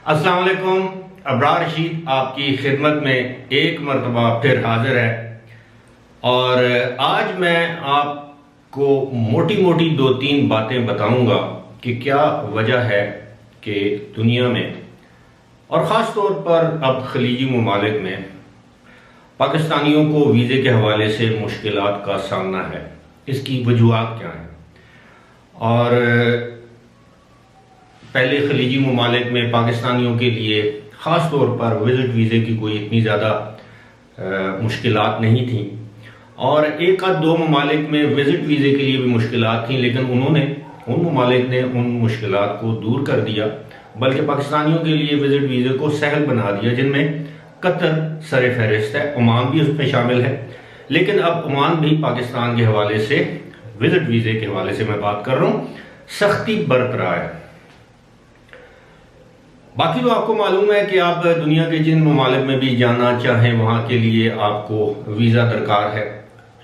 अस्सलाम वालेकुम। अबरार रशीद आपकी खिदमत में एक मरतबा फिर हाजिर है और आज मैं आपको मोटी मोटी दो तीन बातें बताऊंगा कि क्या वजह है कि दुनिया में और ख़ास तौर पर अब खलीजी ममालिक में पाकिस्तानियों को वीज़े के हवाले से मुश्किलात का सामना है। इसकी वजूहात क्या हैं और पहले खलीजी ममालिक में पाकिस्तानियों के लिए ख़ास तौर पर विज़िट वीज़े की कोई इतनी ज़्यादा मुश्किलात नहीं थी और एक आध दो ममालिक में विज़िट वीज़े के लिए भी मुश्किलात थी, लेकिन उन ममालिक ने उन मुश्किलात को दूर कर दिया, बल्कि पाकिस्तानियों के लिए विज़िट वीज़े को सहल बना दिया, जिनमें कतर सर फहरिस्त है, ओमान भी उसमें शामिल है। लेकिन अब ओमान भी पाकिस्तान के हवाले से विज़िट वीज़े के हवाले से मैं बात कर रहा हूँ, सख्ती बरत रहा है। बाकी तो आपको मालूम है कि आप दुनिया के जिन ममालिक में भी जाना चाहें वहाँ के लिए आपको वीज़ा दरकार है।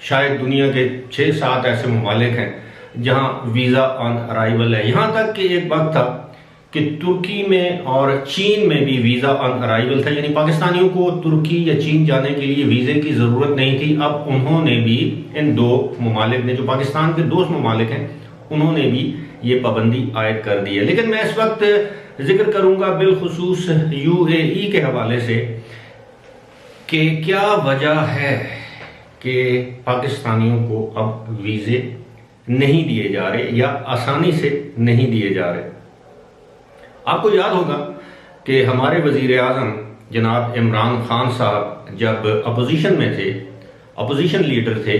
शायद दुनिया के 6-7 ऐसे ममालिक हैं जहाँ वीज़ा ऑन अराइवल है। यहाँ तक कि एक वक्त था कि तुर्की में और चीन में भी वीज़ा ऑन अराइवल था, यानी पाकिस्तानियों को तुर्की या चीन जाने के लिए वीज़े की ज़रूरत नहीं थी। अब उन्होंने भी, इन दो ममालिक ने, जो पाकिस्तान के दोस्त ममालिक हैं, उन्होंने भी ये पाबंदी आयद कर दी है। लेकिन मैं इस वक्त जिक्र करूंगा बिलखुसूस UAE के हवाले से कि क्या वजह है कि पाकिस्तानियों को अब वीज़े नहीं दिए जा रहे या आसानी से नहीं दिए जा रहे। आपको याद होगा कि हमारे वज़ीर आज़म जनाब इमरान खान साहब जब अपोजिशन में थे, अपोजिशन लीडर थे,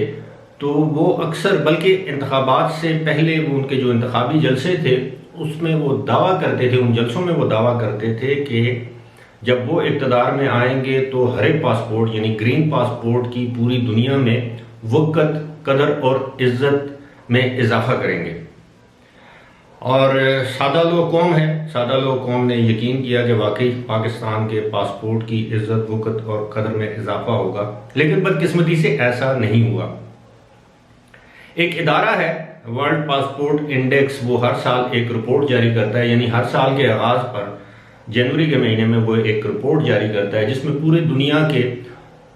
तो वो अक्सर, बल्कि इंतखाबात से पहले वो उनके जो इंतखाबी जलसे थे उसमें वो दावा करते थे, उन जलसों में वो दावा करते थे कि जब वो इक़्तिदार में आएंगे तो हरे पासपोर्ट यानी ग्रीन पासपोर्ट की पूरी दुनिया में वक़्त, कदर और इज़्ज़त में इजाफा करेंगे। और सादा लोग कौम है, सादा लोग कौम ने यकीन किया कि वाकई पाकिस्तान के पासपोर्ट की इज़्ज़त, वक़्त और कदर में इजाफा होगा। लेकिन बदकिस्मती से ऐसा नहीं हुआ। एक इदारा है वर्ल्ड पासपोर्ट इंडेक्स, वो हर साल एक रिपोर्ट जारी करता है, यानी हर साल के आगाज़ पर जनवरी के महीने में वो एक रिपोर्ट जारी करता है जिसमें पूरी दुनिया के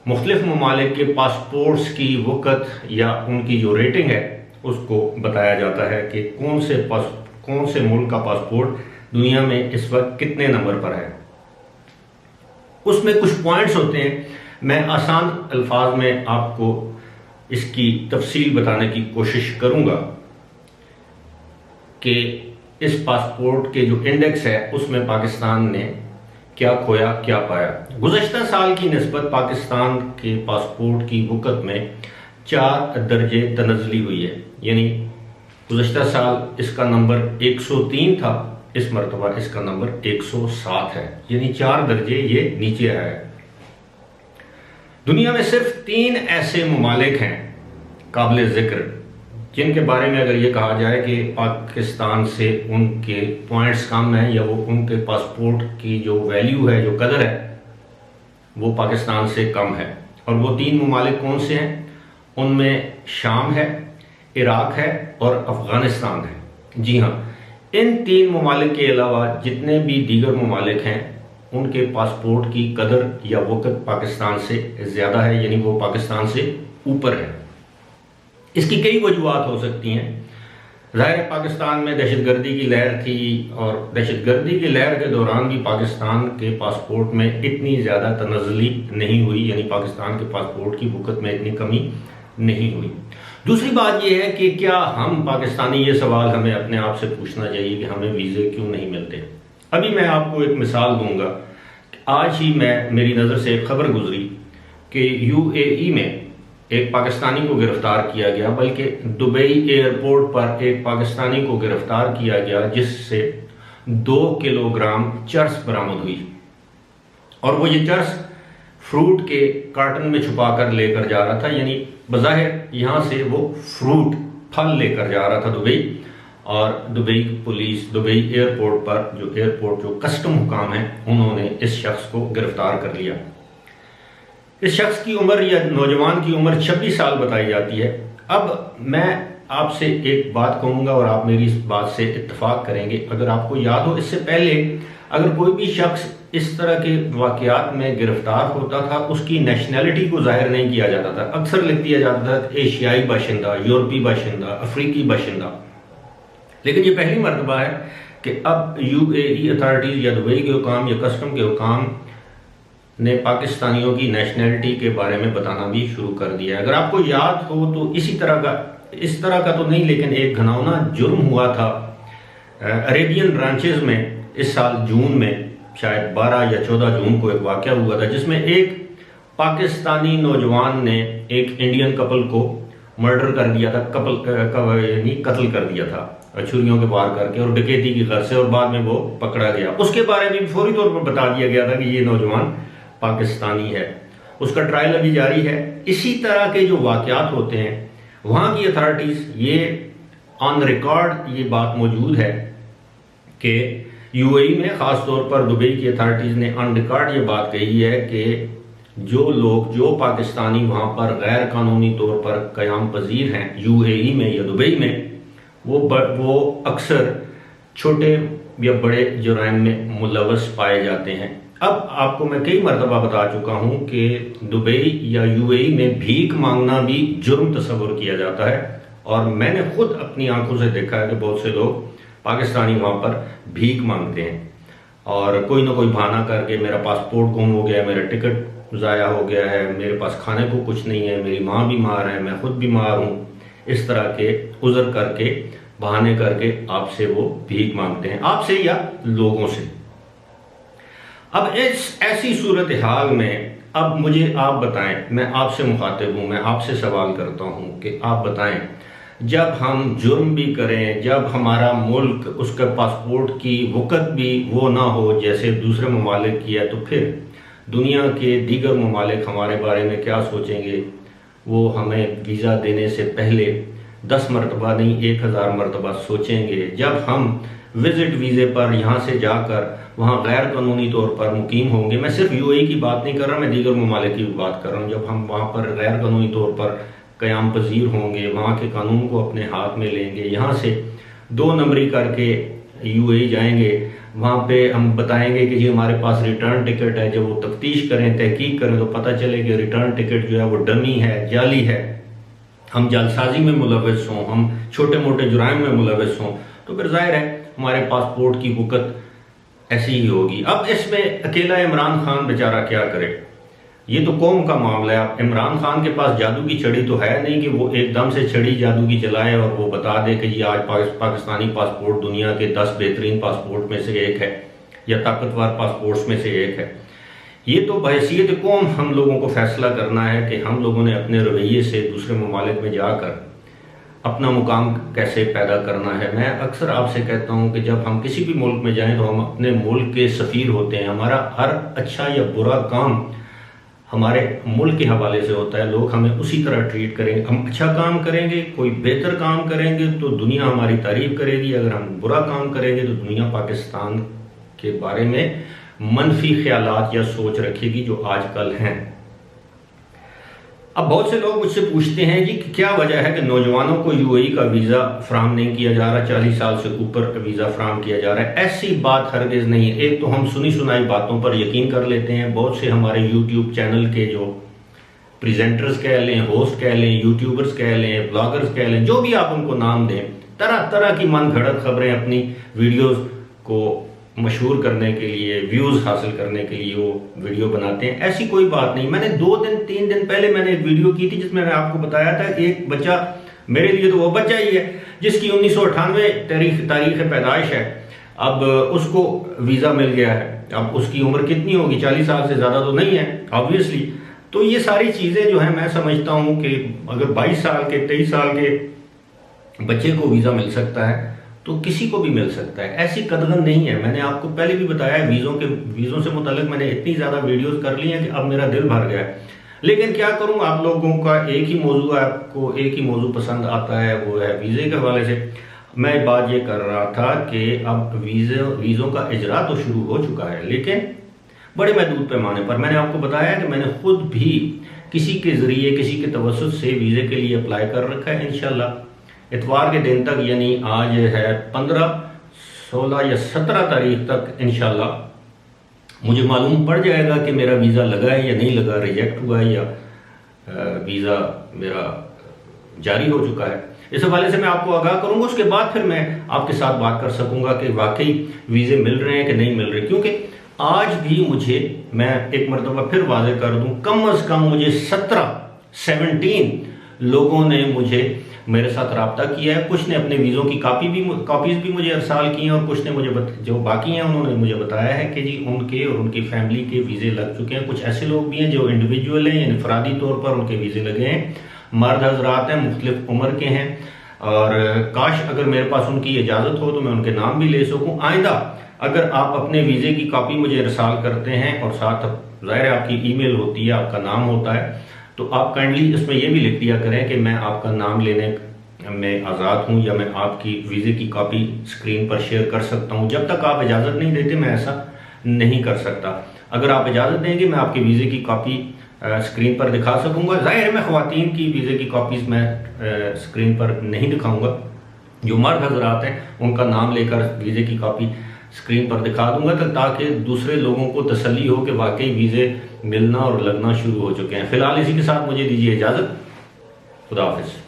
मुख्तलिफ ममालिक के पासपोर्ट्स की वक़्त या उनकी जो रेटिंग है उसको बताया जाता है कि कौन से मुल्क का पासपोर्ट दुनिया में इस वक्त कितने नंबर पर है। उसमें कुछ पॉइंट्स होते हैं, मैं आसान अल्फाज में आपको इसकी तफसील बताने की कोशिश करूंगा कि इस पासपोर्ट के जो इंडेक्स है उसमें पाकिस्तान ने क्या खोया, क्या पाया। गुज़श्ता साल की निस्बत पाकिस्तान के पासपोर्ट की वक़्त में 4 दर्जे तनज़्ज़ुली हुई है, यानी गुज़श्ता साल इसका नंबर 103 था, इस मरतबा इसका नंबर 107 है, यानी 4 दर्जे ये नीचे आया है। दुनिया में सिर्फ 3 ऐसे ममालिक हैं काबिल ज़िक्र जिनके बारे में अगर ये कहा जाए कि पाकिस्तान से उनके पॉइंट्स कम हैं या वो उनके पासपोर्ट की जो वैल्यू है, जो कदर है, वो पाकिस्तान से कम है। और वो 3 ममालिक कौन से हैं? उनमें शाम है, इराक है और अफ़गानिस्तान है। जी हाँ, इन 3 ममालिक के अलावा जितने भी दीगर ममालिक हैं उनके पासपोर्ट की कदर या वक़्त पाकिस्तान से ज़्यादा है, यानी वो पाकिस्तान से ऊपर है। इसकी कई वजूहात हो सकती हैं। ज़ाहिर है पाकिस्तान में दहशतगर्दी की लहर थी और दहशतगर्दी की लहर के दौरान भी पाकिस्तान के पासपोर्ट में इतनी ज़्यादा तनज़्ज़ुली नहीं हुई, यानी पाकिस्तान के पासपोर्ट की वक़्त में इतनी कमी नहीं हुई। दूसरी बात यह है कि क्या हम पाकिस्तानी, ये सवाल हमें अपने आप से पूछना चाहिए कि हमें वीज़े क्यों नहीं मिलते। अभी मैं आपको एक मिसाल दूंगा। आज ही मेरी नज़र से एक खबर गुजरी कि UAE में एक पाकिस्तानी को गिरफ्तार किया गया, बल्कि दुबई एयरपोर्ट पर एक पाकिस्तानी को गिरफ्तार किया गया जिससे 2 किलोग्राम चर्स बरामद हुई। और वो ये चर्स फ्रूट के कार्टन में छुपा कर लेकर जा रहा था, यानी बज़ाहिर यहाँ से वो फ्रूट, फल लेकर जा रहा था दुबई। और दुबई पुलिस, दुबई एयरपोर्ट पर जो एयरपोर्ट जो कस्टम हुकाम है, उन्होंने इस शख्स को गिरफ्तार कर लिया। इस शख्स की उम्र या नौजवान की उम्र 26 साल बताई जाती है। अब मैं आपसे एक बात कहूँगा और आप मेरी इस बात से इत्तेफाक करेंगे। अगर आपको याद हो, इससे पहले अगर कोई भी शख्स इस तरह के वाकयात में गिरफ्तार होता था, उसकी नेशनैलिटी को जाहिर नहीं किया जाता था। अक्सर लिख दिया जाता था एशियाई बाशिंदा, यूरोपीय बाशिंदा, अफ्रीकी बाशिंदा। लेकिन ये पहली मरतबा है कि अब यूएई अथॉरिटीज़ या दुबई के हुकाम या कस्टम के हुकाम ने पाकिस्तानियों की नेशनैलिटी के बारे में बताना भी शुरू कर दिया है। अगर आपको याद हो तो इस तरह का तो नहीं, लेकिन एक घिनौना जुर्म हुआ था अरेबियन रांचेज में इस साल जून में, शायद 12 या 14 जून को एक वाक़या हुआ था जिसमें एक पाकिस्तानी नौजवान ने एक इंडियन कपल को मर्डर कर दिया था, कत्ल कर दिया था छुरियों के वार करके और डकैती की गर्ज से, और बाद में वो पकड़ा गया। उसके बारे में फौरी तौर पर बता दिया गया था कि ये नौजवान पाकिस्तानी है। उसका ट्रायल अभी जारी है। इसी तरह के जो वाकयात होते हैं, वहाँ की अथॉरिटीज़, ये ऑन रिकॉर्ड ये बात मौजूद है कि यूएई में ख़ास तौर पर दुबई की अथॉरिटीज़ ने ऑन रिकॉर्ड ये बात कही है कि जो पाकिस्तानी वहाँ पर गैर कानूनी तौर पर क़याम पजीर हैं यूएई में या दुबई में, वो अक्सर छोटे या बड़े जुराइम में मुलव्वस पाए जाते हैं। अब आपको मैं कई मरतबा बता चुका हूँ कि दुबई या यूएई में भीख मांगना भी जुर्म तस्वुर किया जाता है, और मैंने खुद अपनी आंखों से देखा है कि बहुत से लोग पाकिस्तानी वहाँ पर भीख मांगते हैं और कोई ना कोई बहाना करके मेरा पासपोर्ट गुम हो गया है, मेरा टिकट ज़ाया हो गया है, मेरे पास खाने को कुछ नहीं है, मेरी माँ बीमार है, मैं खुद बीमार हूँ, इस तरह के उज़र करके, बहाने करके आपसे वो भीख मांगते हैं, आपसे या लोगों से। अब ऐसी सूरत हाल में अब मुझे आप बताएं, मैं आपसे मुखातिब हूँ, मैं आपसे सवाल करता हूँ कि आप बताएं, जब हम जुर्म भी करें, जब हमारा मुल्क उसके पासपोर्ट की वक़्त भी वो ना हो जैसे दूसरे ममालिक की है, तो फिर दुनिया के दीगर ममालिक हमारे बारे में क्या सोचेंगे? वो हमें वीज़ा देने से पहले 10 मरतबा नहीं 1000 मरतबा सोचेंगे। जब हम विजिट वीज़े पर यहाँ से जाकर वहाँ गैर कानूनी तौर पर मुकीम होंगे, मैं सिर्फ यूएई की बात नहीं कर रहा, मैं दीगर ममालिक की भी बात कर रहा हूँ, जब हम वहाँ पर गैर कानूनी तौर पर क़याम पजीर होंगे, वहाँ के कानून को अपने हाथ में लेंगे, यहाँ से 2 नंबरी करके यूएई जाएंगे, वहाँ पे हम बताएंगे कि जी हमारे पास रिटर्न टिकट है। जब वो तफ्तीश करें, तहकीक करें, तो पता चले कि रिटर्न टिकट जो है वो डमी है, जाली है, हम जालसाजी में मुलव्वस हों, हम छोटे मोटे जुराइम में मुलव्वस हों, तो फिर जाहिर है हमारे पासपोर्ट की वक़्त ऐसी ही होगी। अब इसमें अकेला इमरान खान बेचारा क्या करे? ये तो कौम का मामला है। इमरान खान के पास जादू की छड़ी तो है नहीं कि वो एकदम से छड़ी जादू की चलाए और वो बता दे कि ये आज पाकिस्तानी पासपोर्ट दुनिया के 10 बेहतरीन पासपोर्ट में से एक है या ताकतवर पासपोर्ट्स में से एक है। ये तो बहैसियत कौम हम लोगों को फैसला करना है कि हम लोगों ने अपने रवैये से दूसरे ममालिक में जाकर अपना मुकाम कैसे पैदा करना है। मैं अक्सर आपसे कहता हूँ कि जब हम किसी भी मुल्क में जाएं तो हम अपने मुल्क के सफ़ीर होते हैं। हमारा हर अच्छा या बुरा काम हमारे मुल्क के हवाले से होता है। लोग हमें उसी तरह ट्रीट करेंगे। हम अच्छा काम करेंगे, कोई बेहतर काम करेंगे तो दुनिया हमारी तारीफ करेगी। अगर हम बुरा काम करेंगे तो दुनिया पाकिस्तान के बारे में मनफी ख्यालात या सोच रखेगी, जो आजकल हैं। अब बहुत से लोग मुझसे पूछते हैं जी कि क्या वजह है कि नौजवानों को यूएई का वीज़ा फ्राहम नहीं किया जा रहा, 40 साल से ऊपर का वीज़ा फ्राहम किया जा रहा है। ऐसी बात हरगिज़ नहीं है। एक तो हम सुनी सुनाई बातों पर यकीन कर लेते हैं। बहुत से हमारे यूट्यूब चैनल के जो प्रेजेंटर्स कह लें, होस्ट कह लें, यूट्यूबर्स कह लें, ब्लॉगर्स कह लें, जो भी आप उनको नाम दें, तरह तरह की मन घड़त खबरें अपनी वीडियोज़ को मशहूर करने के लिए, व्यूज़ हासिल करने के लिए वो वीडियो बनाते हैं। ऐसी कोई बात नहीं। मैंने 2-3 दिन पहले मैंने एक वीडियो की थी जिसमें मैंने आपको बताया था एक बच्चा, मेरे लिए तो वो बच्चा ही है जिसकी 1998 तारीख पैदाइश है, अब उसको वीज़ा मिल गया है। अब उसकी उम्र कितनी होगी? 40 साल से ज़्यादा तो नहीं है ऑब्वियसली। तो ये सारी चीज़ें जो है मैं समझता हूँ कि अगर 22 साल के 23 साल के बच्चे को वीज़ा मिल सकता है तो किसी को भी मिल सकता है। ऐसी कदगन नहीं है। मैंने आपको पहले भी बताया है, वीज़ों से मुतल्लिक मैंने इतनी ज़्यादा वीडियोस कर ली हैं कि अब मेरा दिल भर गया है। लेकिन क्या करूं, आप लोगों का एक ही मौजू, आपको एक ही मौजू पसंद आता है, वो है वीज़े के हवाले से। मैं बात ये कर रहा था कि अब वीज़ों का इजरा तो शुरू हो चुका है, लेकिन बड़े महदूद पैमाने पर। मैंने आपको बताया कि मैंने खुद भी किसी के ज़रिए, किसी के तवस्सुत से वीज़े के लिए अप्लाई कर रखा है। इंशाल्लाह इतवार के दिन तक, यानी आज है 15 16 या 17 तारीख तक इंशाल्लाह मुझे मालूम पड़ जाएगा कि मेरा वीज़ा लगा है या नहीं लगा, रिजेक्ट हुआ है या वीज़ा मेरा जारी हो चुका है। इस हवाले से मैं आपको आगाह करूंगा, उसके बाद फिर मैं आपके साथ बात कर सकूंगा कि वाकई वीज़े मिल रहे हैं कि नहीं मिल रहे। क्योंकि आज भी मुझे, मैं एक मरतबा फिर वाज़ेह कर दूं, कम अज़ कम मुझे 17 लोगों ने मुझे मेरे साथ रब्ता किया है। कुछ ने अपने वीज़ों की कॉपीज़ भी मुझे अरसाल की हैं, और कुछ ने मुझे जो बाकी हैं उन्होंने मुझे बताया है कि जी उनके और उनकी फैमिली के वीज़े लग चुके हैं। कुछ ऐसे लोग भी हैं जो इंडिविजुअल हैं, यानी फरादी तौर पर उनके वीज़े लगे हैं। मर्द हजरात हैं, मुख्तलिफ उम्र के हैं, और काश अगर मेरे पास उनकी इजाज़त हो तो मैं उनके नाम भी ले सकूँ। आइंदा अगर आप अपने वीज़े की कॉपी मुझे इरसाल करते हैं और साथ ज़ाहिर है आपकी ईमेल होती है, आपका नाम होता है, तो आप काइंडली इसमें यह भी लिख दिया करें कि मैं आपका नाम लेने में आज़ाद हूँ, या मैं आपकी वीज़े की कॉपी स्क्रीन पर शेयर कर सकता हूँ। जब तक आप इजाज़त नहीं देते मैं ऐसा नहीं कर सकता। अगर आप इजाज़त देंगे मैं आपके वीज़े की कॉपी स्क्रीन पर दिखा सकूंगा। जाहिर है मैं ख़वातीन की वीज़े की कॉपीज़ मैं स्क्रीन पर नहीं दिखाऊंगा। जो मर्द हजरात हैं उनका नाम लेकर वीज़े की कॉपी स्क्रीन पर दिखा दूंगा, ताकि दूसरे लोगों को तसल्ली हो कि वाकई वीज़े मिलना और लगना शुरू हो चुके हैं। फ़िलहाल इसी के साथ मुझे दीजिए इजाज़त। खुदा हाफिज़।